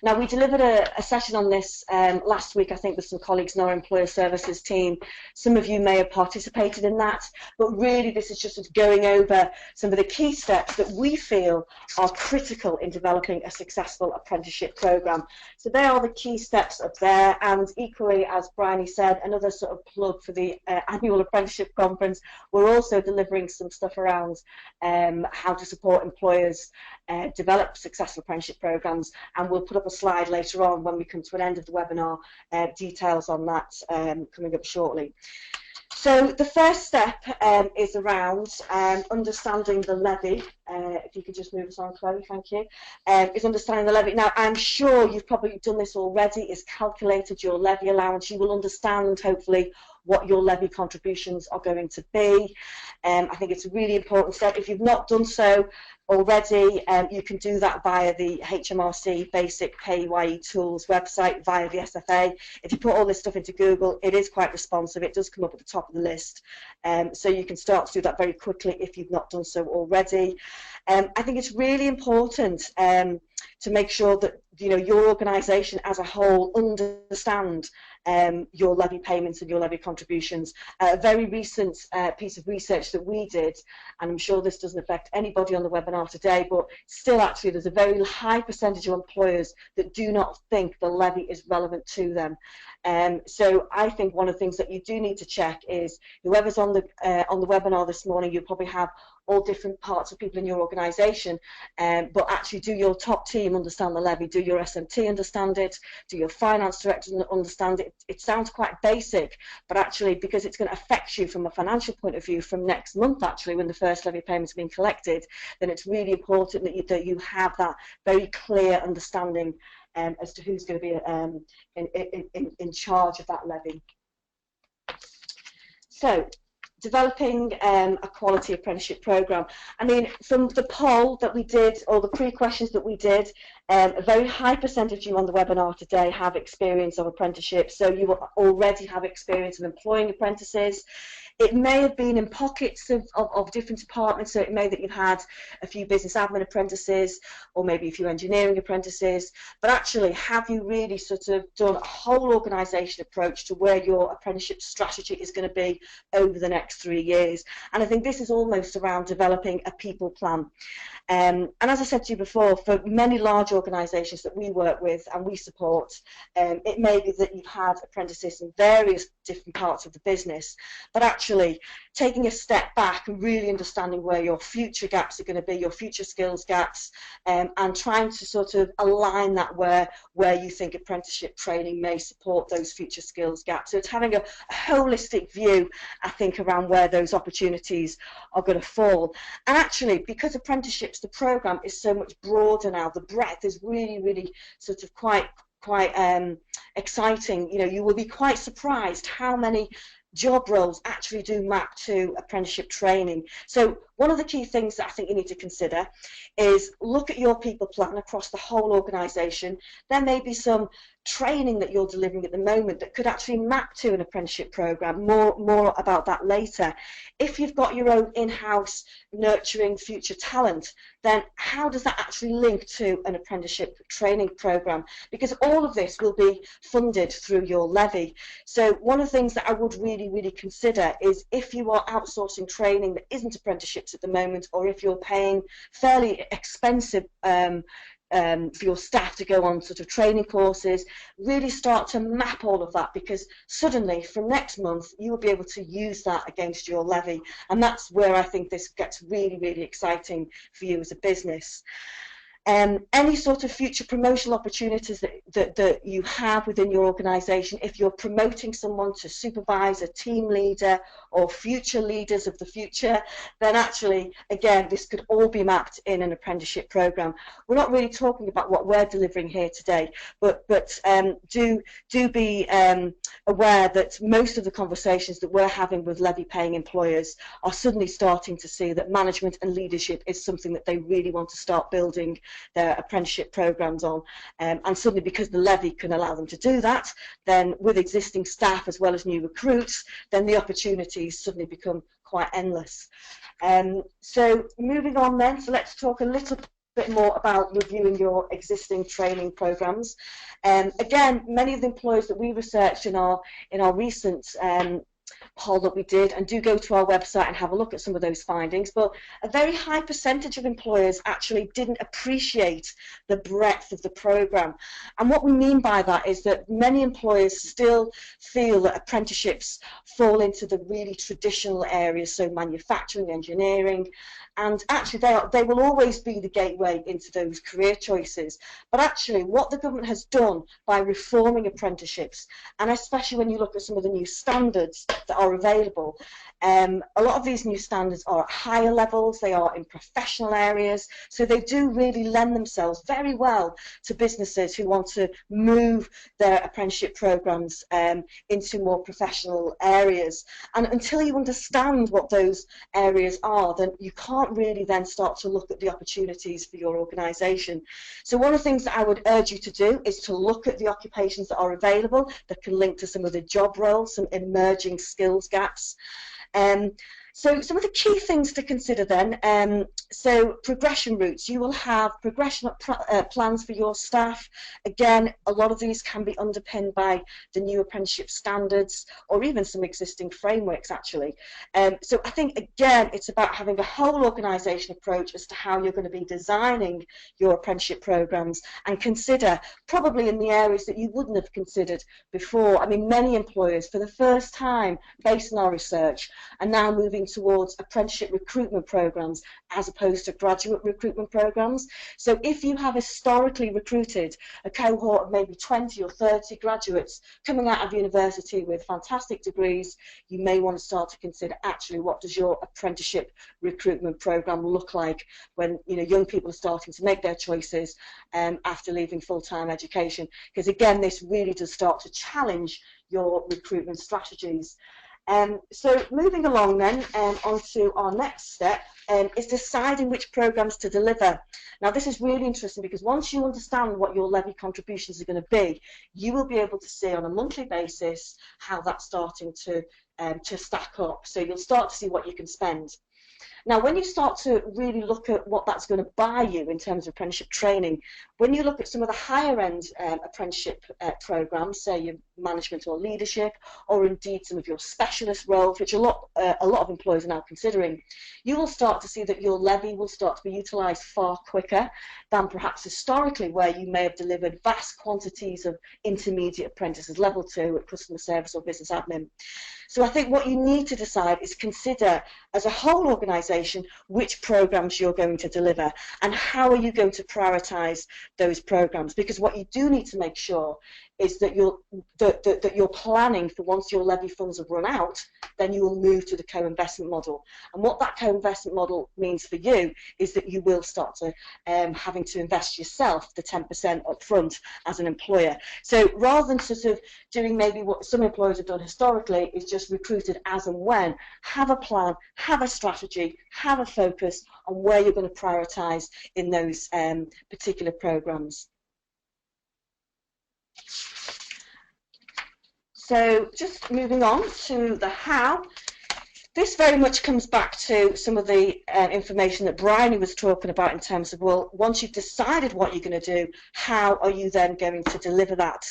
Now we delivered a session on this last week, I think, with some colleagues in our employer services team. Some of you may have participated in that, but really this is just going over some of the key steps that we feel are critical in developing a successful apprenticeship programme. So they are the key steps up there, and equally, as Bryony said, another sort of plug for the annual apprenticeship conference. We're also delivering some stuff around how to support employers develop successful apprenticeship programs, and we'll put up a slide later on when we come to an end of the webinar, details on that coming up shortly. So the first step is around understanding the levy. If you could just move us on, Chloe, thank you. Is understanding the levy. Now, I'm sure you've probably done this already, is calculated your levy allowance. You will understand, hopefully, what your levy contributions are going to be. I think it's a really important step. If you've not done so already, you can do that via the HMRC Basic PAYE Tools website, via the SFA. If you put all this stuff into Google, it is quite responsive. It does come up at the top of the list. So you can start to do that very quickly if you've not done so already. I think it's really important to make sure that your organisation as a whole understand your levy payments and your levy contributions. A very recent piece of research that we did, and I'm sure this doesn't affect anybody on the webinar today, but still actually there's a very high percentage of employers that do not think the levy is relevant to them. So I think one of the things that you do need to check is, whoever's on the webinar this morning, you probably have all different parts of people in your organisation, but actually, do your top team understand the levy? Do your SMT understand it? Do your finance director understand it? It sounds quite basic, but actually, because it's going to affect you from a financial point of view from next month, actually, when the first levy payments are being collected, then it's really important that you have that very clear understanding as to who's going to be in charge of that levy. So, developing a quality apprenticeship programme. I mean, from the poll that we did, or the pre-questions that we did, a very high percentage of you on the webinar today have experience of apprenticeships, so you will already have experience of employing apprentices. It may have been in pockets of different departments, so it may that you've had a few business admin apprentices or maybe a few engineering apprentices, but actually have you really sort of done a whole organisation approach to where your apprenticeship strategy is going to be over the next 3 years? And I think this is almost around developing a people plan. And as I said to you before, for many large organisations that we work with and we support, it may be that you've had apprentices in various different parts of the business, but actually taking a step back and really understanding where your future gaps are going to be, your future skills gaps, and trying to sort of align that where you think apprenticeship training may support those future skills gaps. So it's having a holistic view, I think, around where those opportunities are going to fall. And actually, because apprenticeships, the programme is so much broader now, the breadth is really, really sort of quite exciting. You know, you will be quite surprised how many job roles actually do map to apprenticeship training. So one of the key things that I think you need to consider is look at your people plan across the whole organisation. There may be some training that you're delivering at the moment that could actually map to an apprenticeship programme. More about that later. If you've got your own in-house nurturing future talent, then how does that actually link to an apprenticeship training programme? Because all of this will be funded through your levy. So one of the things that I would really consider is if you are outsourcing training that isn't apprenticeships at the moment, or if you're paying fairly expensive for your staff to go on sort of training courses, really start to map all of that, because suddenly from next month you will be able to use that against your levy, and that's where I think this gets really exciting for you as a business. Any sort of future promotional opportunities that you have within your organisation, if you're promoting someone to supervisor, team leader, or future leaders of the future, then actually, again, this could all be mapped in an apprenticeship programme. We're not really talking about what we're delivering here today, but do be aware that most of the conversations that we're having with levy-paying employers are suddenly starting to see that management and leadership is something that they really want to start building their apprenticeship programmes on, and suddenly, because the levy can allow them to do that, then with existing staff as well as new recruits, then the opportunities suddenly become quite endless. So moving on then, so let's talk a little bit more about reviewing your existing training programmes. Again, many of the employers that we researched in our recent poll that we did, and do go to our website and have a look at some of those findings, but a very high percentage of employers actually didn't appreciate the breadth of the programme. And what we mean by that is that many employers still feel that apprenticeships fall into the really traditional areas, so manufacturing, engineering, and actually they will always be the gateway into those career choices. But actually what the government has done by reforming apprenticeships, and especially when you look at some of the new standards that are available, a lot of these new standards are at higher levels, they are in professional areas, so they do really lend themselves very well to businesses who want to move their apprenticeship programmes into more professional areas. And until you understand what those areas are, then you can't really then start to look at the opportunities for your organisation. So one of the things that I would urge you to do is to look at the occupations that are available that can link to some of the job roles, some emerging skills gaps. So some of the key things to consider then, so progression routes. You will have progression plans for your staff. Again, a lot of these can be underpinned by the new apprenticeship standards or even some existing frameworks actually. So I think again it's about having a whole organisation approach as to how you're going to be designing your apprenticeship programmes, and consider probably in the areas that you wouldn't have considered before. I mean, many employers for the first time, based on our research, are now moving towards apprenticeship recruitment programmes as opposed to graduate recruitment programmes. So if you have historically recruited a cohort of maybe 20 or 30 graduates coming out of university with fantastic degrees, you may want to start to consider actually what does your apprenticeship recruitment programme look like when young people are starting to make their choices after leaving full-time education, because again this really does start to challenge your recruitment strategies. So moving along then on to our next step is deciding which programmes to deliver. Now this is really interesting, because once you understand what your levy contributions are going to be, you will be able to see on a monthly basis how that's starting to to stack up. So you'll start to see what you can spend. Now, when you start to really look at what that's going to buy you in terms of apprenticeship training, when you look at some of the higher end apprenticeship programs, say your management or leadership, or indeed some of your specialist roles, which a lot of employers are now considering, you will start to see that your levy will start to be utilised far quicker than perhaps historically, where you may have delivered vast quantities of intermediate apprentices, level 2 at customer service or business admin. So I think what you need to decide is consider as a whole organisation which programmes you're going to deliver and how are you going to prioritise those programmes, because what you do need to make sure is that you're planning for once your levy funds have run out, then you will move to the co-investment model. And what that co-investment model means for you is that you will start to having to invest yourself the 10% up front as an employer. So rather than sort of doing maybe what some employers have done historically, is just recruited as and when, have a plan, have a strategy, have a focus on where you're going to prioritise in those particular programmes. So just moving on to the how. This very much comes back to some of the information that Bryony was talking about in terms of, well, once you've decided what you're going to do, how are you then going to deliver that?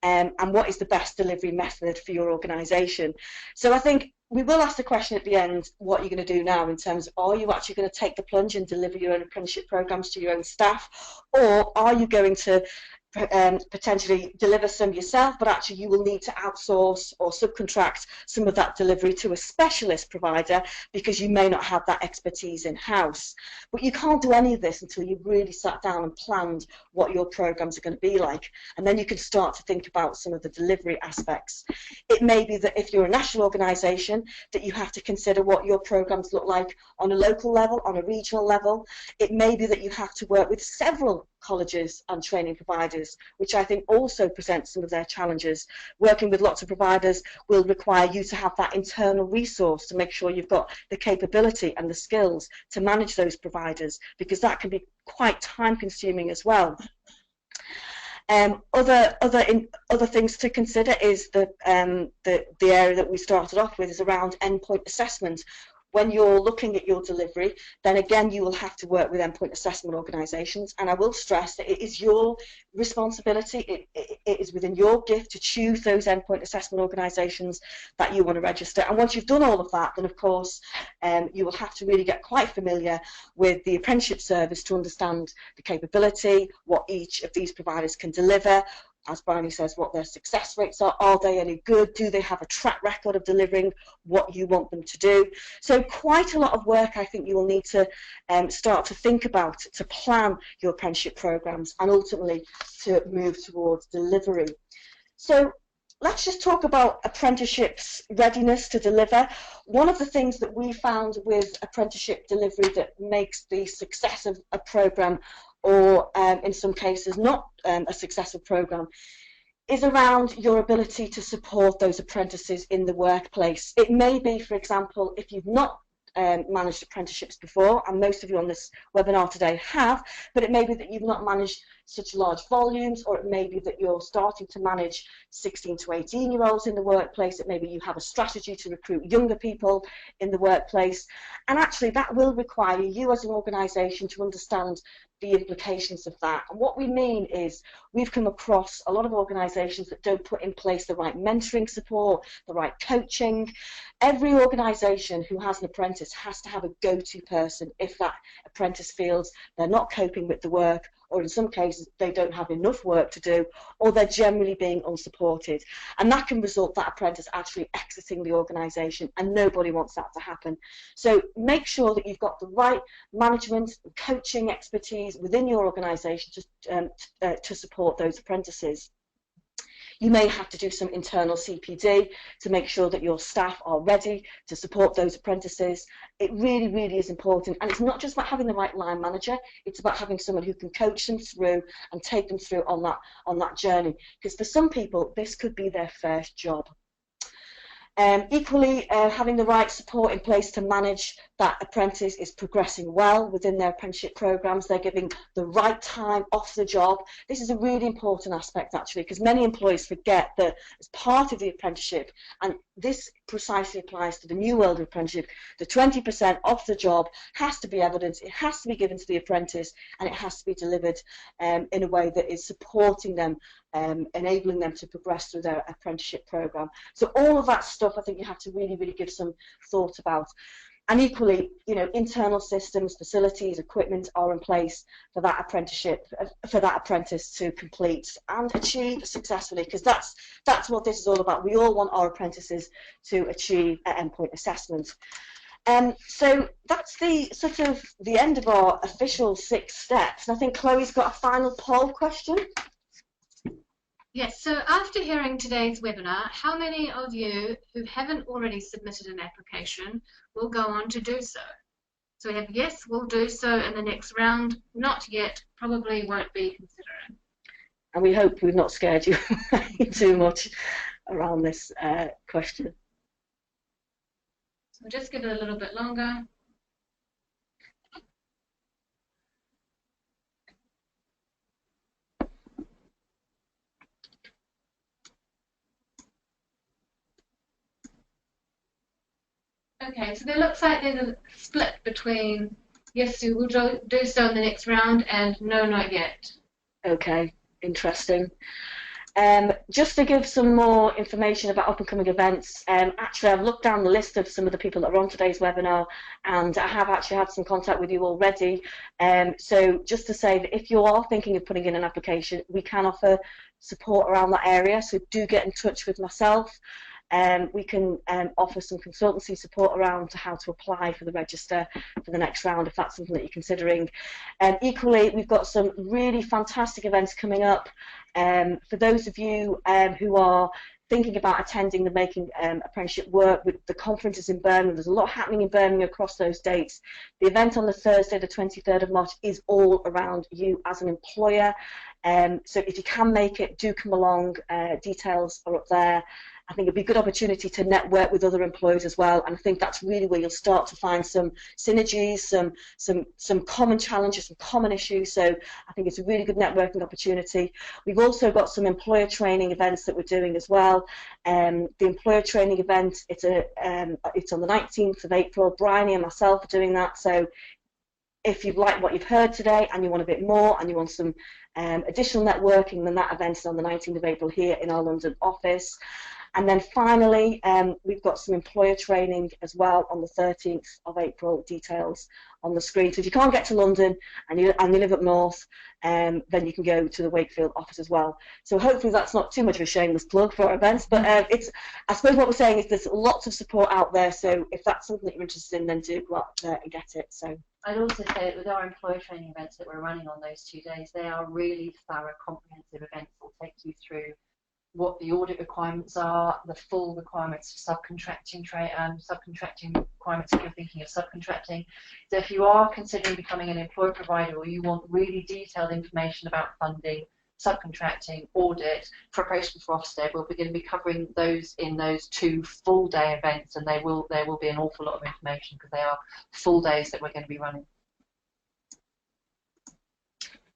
And what is the best delivery method for your organisation? So I think we will ask the question at the end, what you're going to do now in terms of, are you actually going to take the plunge and deliver your own apprenticeship programmes to your own staff, or are you going to potentially deliver some yourself, but actually you will need to outsource or subcontract some of that delivery to a specialist provider because you may not have that expertise in-house. But you can't do any of this until you've really sat down and planned what your programs are going to be like, and then you can start to think about some of the delivery aspects. It may be that if you're a national organisation, that you have to consider what your programs look like on a local level, on a regional level. It may be that you have to work with several colleges and training providers, which I think also presents some of their challenges. Working with lots of providers will require you to have that internal resource to make sure you've got the capability and the skills to manage those providers, because that can be quite time consuming as well. Other things to consider is the area that we started off with is around endpoint assessment. When you're looking at your delivery, then again you will have to work with endpoint assessment organisations, and I will stress that it is your responsibility, it is within your gift to choose those endpoint assessment organisations that you want to register. And once you've done all of that, then of course you will have to really get quite familiar with the Apprenticeship Service to understand the capability, what each of these providers can deliver, as Bryony says, what their success rates are they any good, do they have a track record of delivering what you want them to do. So quite a lot of work I think you will need to start to think about to plan your apprenticeship programmes and ultimately to move towards delivery. So let's just talk about apprenticeships' readiness to deliver. One of the things that we found with apprenticeship delivery that makes the success of a programme, or in some cases not a successful programme, is around your ability to support those apprentices in the workplace. It may be, for example, if you've not managed apprenticeships before, and most of you on this webinar today have, but it may be that you've not managed such large volumes, or it may be that you're starting to manage 16 to 18-year-olds in the workplace. It may be you have a strategy to recruit younger people in the workplace, and actually that will require you as an organisation to understand the implications of that. And what we mean is we've come across a lot of organisations that don't put in place the right mentoring support, the right coaching. Every organisation who has an apprentice has to have a go-to person if that apprentice feels they're not coping with the work, or in some cases they don't have enough work to do, or they're generally being unsupported. And that can result that apprentice actually exiting the organisation, and nobody wants that to happen. So make sure that you've got the right management and coaching expertise within your organisation to support those apprentices. You may have to do some internal CPD to make sure that your staff are ready to support those apprentices. It really, really is important. And it's not just about having the right line manager, it's about having someone who can coach them through and take them through on that journey. Because for some people, this could be their first job. Equally, having the right support in place to manage that apprentice is progressing well within their apprenticeship programs. They're giving the right time off the job. This is a really important aspect, actually, because many employers forget that as part of the apprenticeship, and this precisely applies to the new world of apprenticeship, the 20% off the job has to be evidence, it has to be given to the apprentice, and it has to be delivered in a way that is supporting them, enabling them to progress through their apprenticeship program. So all of that stuff, I think you have to really, really give some thought about. And equally, you know, internal systems, facilities, equipment are in place for that apprenticeship, for that apprentice to complete and achieve successfully, because that's what this is all about. We all want our apprentices to achieve an endpoint assessment. So that's the sort of the end of our official 6 steps. And I think Chloe's got a final poll question. Yes, so after hearing today's webinar, how many of you who haven't already submitted an application will go on to do so? So we have yes, we'll do so in the next round, not yet, probably won't be considering. And we hope we've not scared you too much around this question. So we'll just give it a little bit longer. Okay, so there looks like there's a split between yes, we will do so in the next round and no, not yet. Okay, interesting. Just to give some more information about up-and-coming events, actually I've looked down the list of some of the people that are on today's webinar, and I have actually had some contact with you already. So just to say that if you are thinking of putting in an application, we can offer support around that area, so do get in touch with myself. We can offer some consultancy support around how to apply for the register for the next round if that's something that you're considering. Equally, we've got some really fantastic events coming up. For those of you who are thinking about attending the Making Apprenticeship Work, with the conferences in Birmingham, there's a lot happening in Birmingham across those dates. The event on the Thursday, the 23rd of March, is all around you as an employer. So if you can make it, do come along. Details are up there. I think it'd be a good opportunity to network with other employers as well, and I think that's really where you'll start to find some synergies, some common challenges, some common issues. So I think it's a really good networking opportunity. We've also got some employer training events that we're doing as well. The employer training event, it's on the 19th of April. Bryony and myself are doing that. So if you've liked what you've heard today and you want a bit more and you want some additional networking, then that event is on the 19th of April here in our London office. And then finally, we've got some employer training as well on the 13th of April, details on the screen. So if you can't get to London and you live up north, then you can go to the Wakefield office as well. So hopefully that's not too much of a shameless plug for our events, but I suppose what we're saying is there's lots of support out there, so if that's something that you're interested in, then do go out there and get it. So I'd also say that with our employer training events that we're running on those 2 days, they are really thorough, comprehensive events that will take you through what the audit requirements are, the full requirements for subcontracting requirements if you're thinking of subcontracting. So if you are considering becoming an employer provider or you want really detailed information about funding, subcontracting, audit, preparation for Ofsted, we're going to be covering those in those 2 full-day events, and there will be an awful lot of information because they are full days that we're going to be running.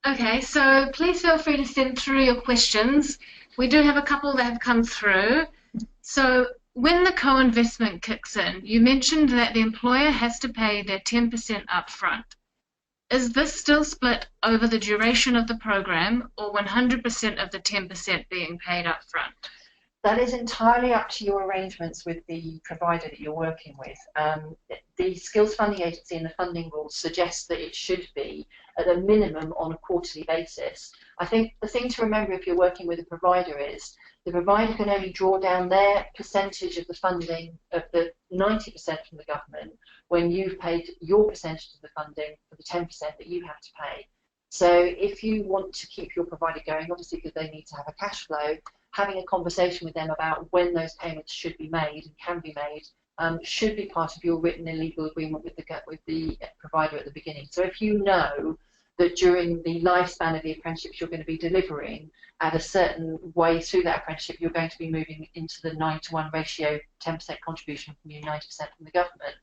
Okay, so please feel free to send through your questions. We do have a couple that have come through. So when the co-investment kicks in, you mentioned that the employer has to pay their 10% upfront. Is this still split over the duration of the program, or 100% of the 10% being paid upfront? That is entirely up to your arrangements with the provider that you're working with. The Skills Funding Agency and the funding rules suggest that it should be at a minimum on a quarterly basis. I think the thing to remember if you're working with a provider is the provider can only draw down their percentage of the funding of the 90% from the government when you've paid your percentage of the funding for the 10% that you have to pay. So if you want to keep your provider going, obviously because they need to have a cash flow, having a conversation with them about when those payments should be made and can be made should be part of your written and legal agreement with the provider at the beginning. So if you know that during the lifespan of the apprenticeships you're going to be delivering, at a certain way through that apprenticeship, you're going to be moving into the 9:1 ratio, 10% contribution from you, 90% from the government.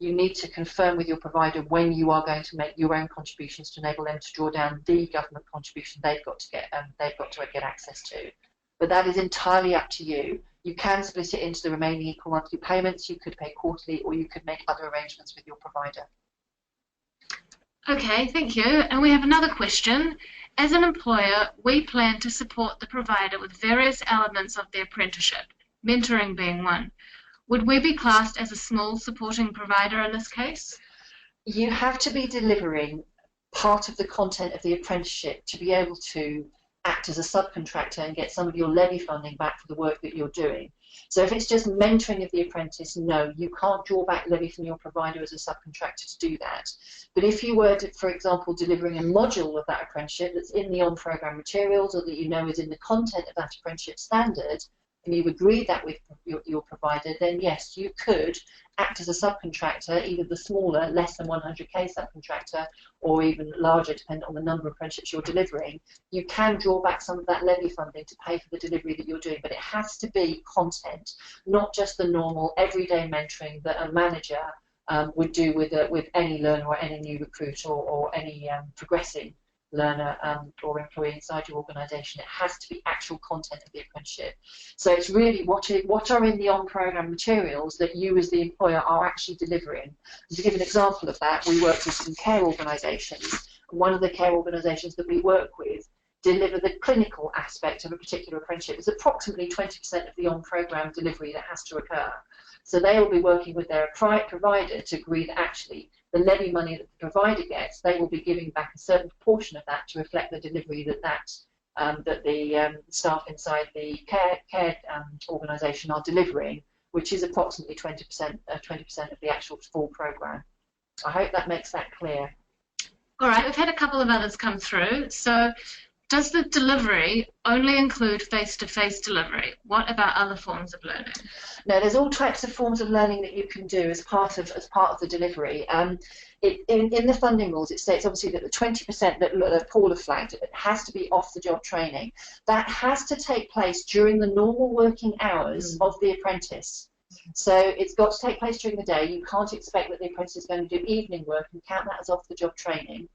You need to confirm with your provider when you are going to make your own contributions to enable them to draw down the government contribution they've got to get access to. But that is entirely up to you. You can split it into the remaining equal monthly payments. You could pay quarterly, or you could make other arrangements with your provider. Okay, thank you. And we have another question. As an employer, we plan to support the provider with various elements of the apprenticeship, mentoring being one. Would we be classed as a small supporting provider in this case? You have to be delivering part of the content of the apprenticeship to be able to act as a subcontractor and get some of your levy funding back for the work that you're doing. So if it's just mentoring of the apprentice, no, you can't draw back levy from your provider as a subcontractor to do that. But if you were, for example, delivering a module of that apprenticeship that's in the on-programme materials, or that you know is in the content of that apprenticeship standard, and you agreed that with your provider, then yes, you could act as a subcontractor, either the smaller, less than 100k subcontractor, or even larger, depending on the number of apprenticeships you're delivering. You can draw back some of that levy funding to pay for the delivery that you're doing, but it has to be content, not just the normal everyday mentoring that a manager would do with any learner or any new recruit or any progressing learner or employee inside your organisation. It has to be actual content of the apprenticeship. So it's really what are in the on-programme materials that you as the employer are actually delivering. To give an example of that, we work with some care organisations. One of the care organisations that we work with deliver the clinical aspect of a particular apprenticeship. It's approximately 20% of the on-programme delivery that has to occur. So they will be working with their provider to agree that actually the levy money that the provider gets, they will be giving back a certain proportion of that to reflect the delivery that the staff inside the care organisation are delivering, which is approximately 20% of the actual full programme. I hope that makes that clear. All right, we've had a couple of others come through. So, does the delivery only include face-to-face delivery? What about other forms of learning? No, there's all types of forms of learning that you can do as part of the delivery. In the funding rules, it states obviously that the 20% that Paul have flagged, it has to be off-the-job training. That has to take place during the normal working hours of the apprentice. So it's got to take place during the day. You can't expect that the apprentice is going to do evening work and count that as off-the-job training.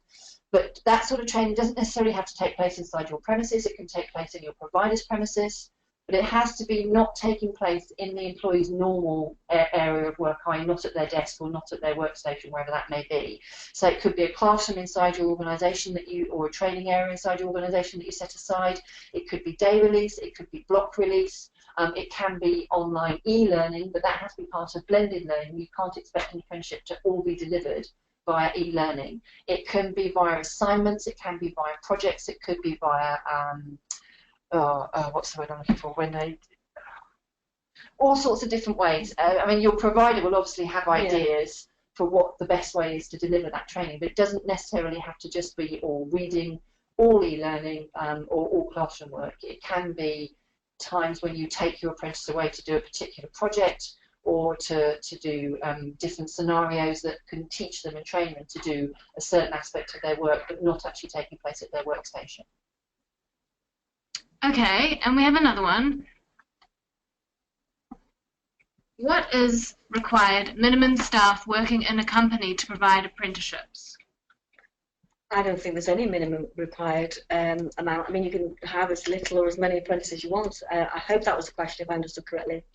But that sort of training doesn't necessarily have to take place inside your premises. It can take place in your provider's premises, but it has to be not taking place in the employee's normal area of work, i.e. not at their desk or not at their workstation, wherever that may be. So it could be a classroom inside your organisation or a training area inside your organisation that you set aside. It could be day release, it could be block release. It can be online e-learning, but that has to be part of blended learning. You can't expect an apprenticeship to all be delivered via e-learning. It can be via assignments, it can be via projects, it could be via, what's the word I'm looking for, all sorts of different ways. I mean, your provider will obviously have ideas for what the best way is to deliver that training, but it doesn't necessarily have to just be all reading, all e-learning, or all classroom work. It can be times when you take your apprentice away to do a particular project, or to do different scenarios that can teach them and train them to do a certain aspect of their work, but not actually taking place at their workstation. Okay, and we have another one. What is required minimum staff working in a company to provide apprenticeships? I don't think there's any minimum required amount. I mean, you can have as little or as many apprentices as you want. I hope that was the question, if I understood correctly.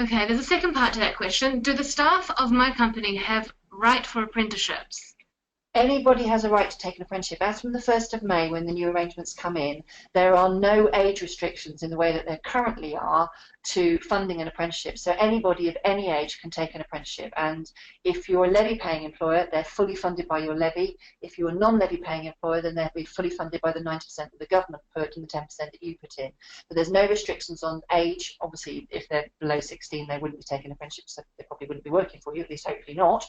Okay, there's a second part to that question. Do the staff of my company have right for apprenticeships? Anybody has a right to take an apprenticeship. As from the 1st of May, when the new arrangements come in, there are no age restrictions in the way that there currently are to funding an apprenticeship. So anybody of any age can take an apprenticeship. And if you're a levy-paying employer, they're fully funded by your levy. If you're a non-levy-paying employer, then they'll be fully funded by the 90% that the government put and the 10% that you put in. But there's no restrictions on age. Obviously, if they're below 16, they wouldn't be taking apprenticeships, so they probably wouldn't be working for you, at least hopefully not.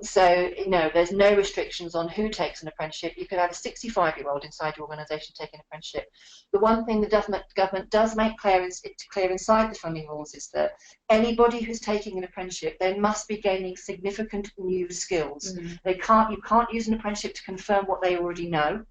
So, you know, there's no restrictions on who takes an apprenticeship. You could have a 65-year-old inside your organisation taking an apprenticeship. The one thing the government does make clear in inside the funding rules is that anybody who's taking an apprenticeship, they must be gaining significant new skills. You can't use an apprenticeship to confirm what they already know,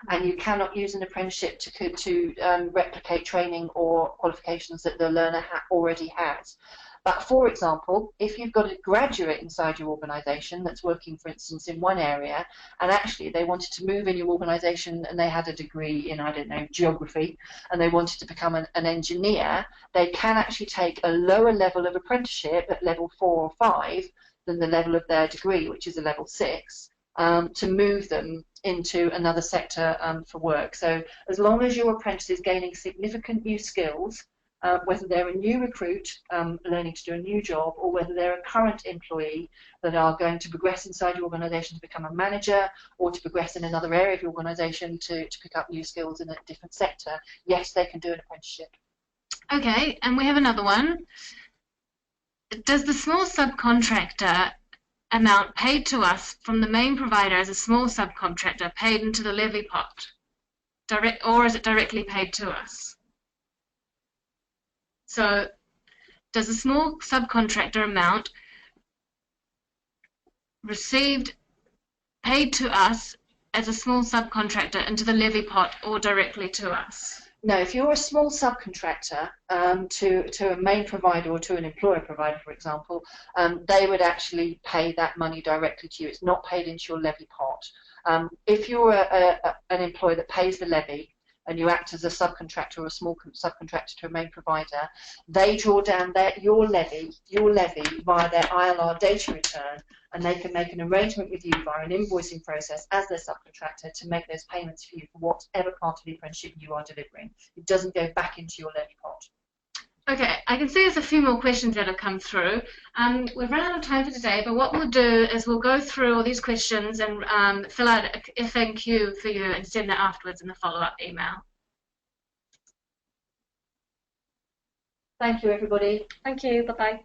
and you cannot use an apprenticeship to replicate training or qualifications that the learner already has. But for example, if you've got a graduate inside your organisation that's working, for instance, in one area, and actually they wanted to move in your organisation and they had a degree in, I don't know, geography, and they wanted to become an engineer, they can actually take a lower level of apprenticeship at level 4 or 5 than the level of their degree, which is a level 6, to move them into another sector for work. So as long as your apprentice is gaining significant new skills, whether they're a new recruit learning to do a new job, or whether they're a current employee that are going to progress inside your organisation to become a manager, or to progress in another area of your organisation to pick up new skills in a different sector, yes, they can do an apprenticeship. Okay, and we have another one. Does the small subcontractor amount paid to us from the main provider as a small subcontractor paid into the levy pot, or is it directly paid to us? So does a small subcontractor amount paid to us as a small subcontractor into the levy pot or directly to us? No, if you're a small subcontractor to a main provider or to an employer provider, for example, they would actually pay that money directly to you. It's not paid into your levy pot. If you're an employer that pays the levy, and you act as a subcontractor or a small subcontractor to a main provider, they draw down your levy via their ILR data return, and they can make an arrangement with you via an invoicing process as their subcontractor to make those payments for you for whatever part of the apprenticeship you are delivering. It doesn't go back into your levy pot. Okay, I can see there's a few more questions that have come through. We've run out of time for today, but what we'll do is we'll go through all these questions and fill out a FAQ for you and send that afterwards in the follow-up email. Thank you, everybody. Thank you. Bye-bye.